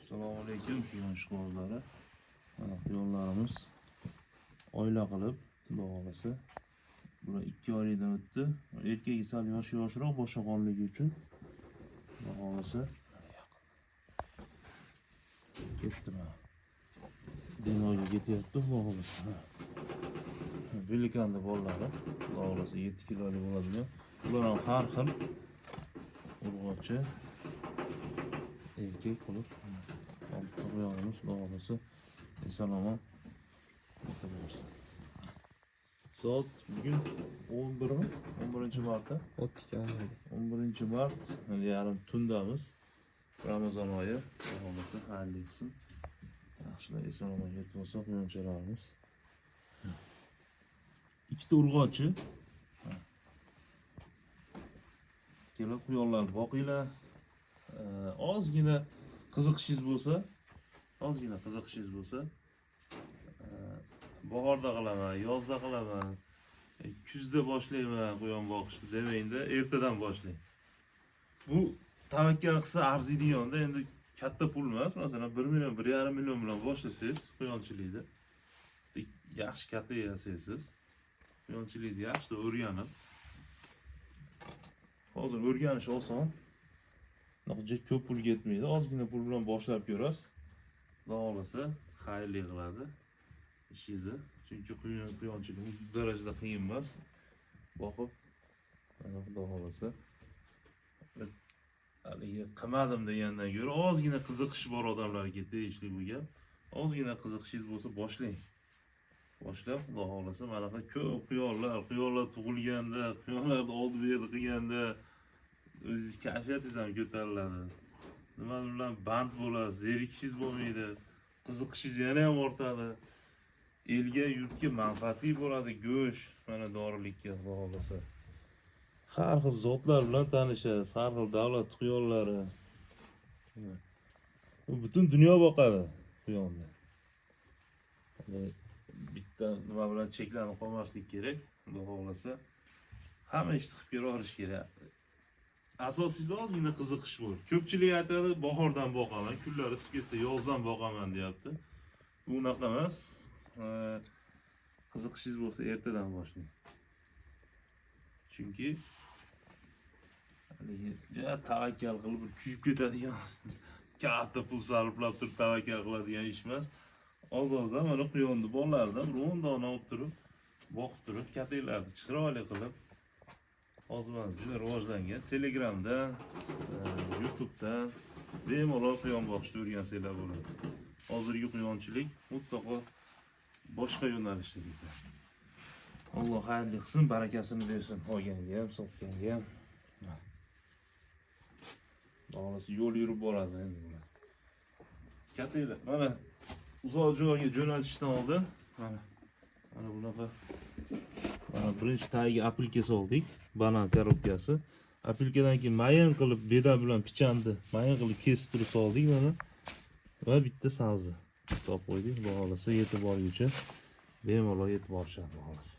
Assalomu alaykum ishqibozlari. Yo'llarimiz oila qilib, Xudo xolasa. Bular 2 oydan o'tdi. Erkagi sal yoshroq boshaqonligi uchun. Xudo xolasa. Ketdi mana. Denoga ketyapti, Xudo xolasa. Belikanda bolalari, Xudo xolasa 7 kilolik bo'ladigan. Bular ham har xil urg'ochi erkek qilib qo'yamiz, Xudo xolasa. Eson-omon o'tamiz. Soat bugun 11-mart. 11-mart, yarim tundamiz. Ramazon oyi, Xudo xolasa xayrli qilsin. Yaxshilab eson-omon yetib olsa quyonchalarimiz. Ikkita urg'ochi. Kelib quyonlar boqinglar. Ozgina qiziqishingiz bo'lsa, bahorda qilaman, yozda qilaman, kuzda boshlayman quyon boqishni demangda, ertadan boshlang. Bu tavakkal qilsa arziydiganda, endi katta pul emas, masalan 1 million, 1,5 million bilan boshlasangiz quyonchilikda yaxshi katta yasatsiz. Quyonchilikni yaxshi o'rganib, hozir o'rganish oson. Naqadar ko'p pul ketmaydi, ozgina pul bilan boshlab ko'rasiz. Xudo xolasa xayrli qiladi ishingizni. Chunki quyonchilik bu darajada qiyin emas. Boqib, Xudo xolasa haligi qilmadim degandan ko'ra ozgina qiziqish bor odamlarga tegishli bu gap. Ozgina qiziqishingiz bo'lsa boshlang. Boshlab, Xudo xolasa mana bu ko'p quyonlar tug'ilganda, quyonlarni oldi-berdi qilganda o'zingiz kayfiyatingiz ham ko'tariladi. Nima bilan band bo'lasiz, zerikishingiz bo'lmaydi, qiziqishingiz yana ham ortadi. Elga, yurtga manfaatli bo'ladi go'sht, mana dorilikka, Xudo xolasa. Har xil zotlar bilan tanishasiz, har xil davlat quyonlari. U butun dunyo boqadi quyonni. Bitta nima bilan cheklanib qolmaslik kerak, Xudo xolasa. Hamma ishni qilib ko'raverish kerak. Asosiysi ozgina qiziqish bor. Ko'pchilik aytadi, bahordan boqaman, kunlar isib ketsa yozdan boqaman deyapti. Bu unaqa emas. Qiziqishingiz bo'lsa ertadan boshlang. Chunki tavakkal qilib bir kuyib ketadigan, katta pul sarflab turib tavakkal qiladigan ish emas. Oz-ozdan mana quyonni bolalardan 10 dona olib turib, boqib turib, kataklarni chiroyli qilib hozir juda rivojlangan. Telegramdan, YouTubedan bemalol quyon boqishni o'rgansanglar bo'ladi. Hozirgi quyonchilik mutlaqo boshqa yo'nalishda ketadi. Alloh xayrli qilsin, barakasini bersin, olganga ham, sotganga ham. Xolasa yo'l yurib boradi endi bular. Kataklar, mana uzoq joyga jo'natishdan oldin mana bunaqa birinchi tagiga apilka soldik, banan korobkasi. Apilkadan keyin mayin qilib beda bilan pichanni mayin qilib kesib turib soldik mana. Va bitta sabzi solib qo'ydik. Xudo xolasa yetib borguncha bemalol yetib borishadi, Xudo xolasa.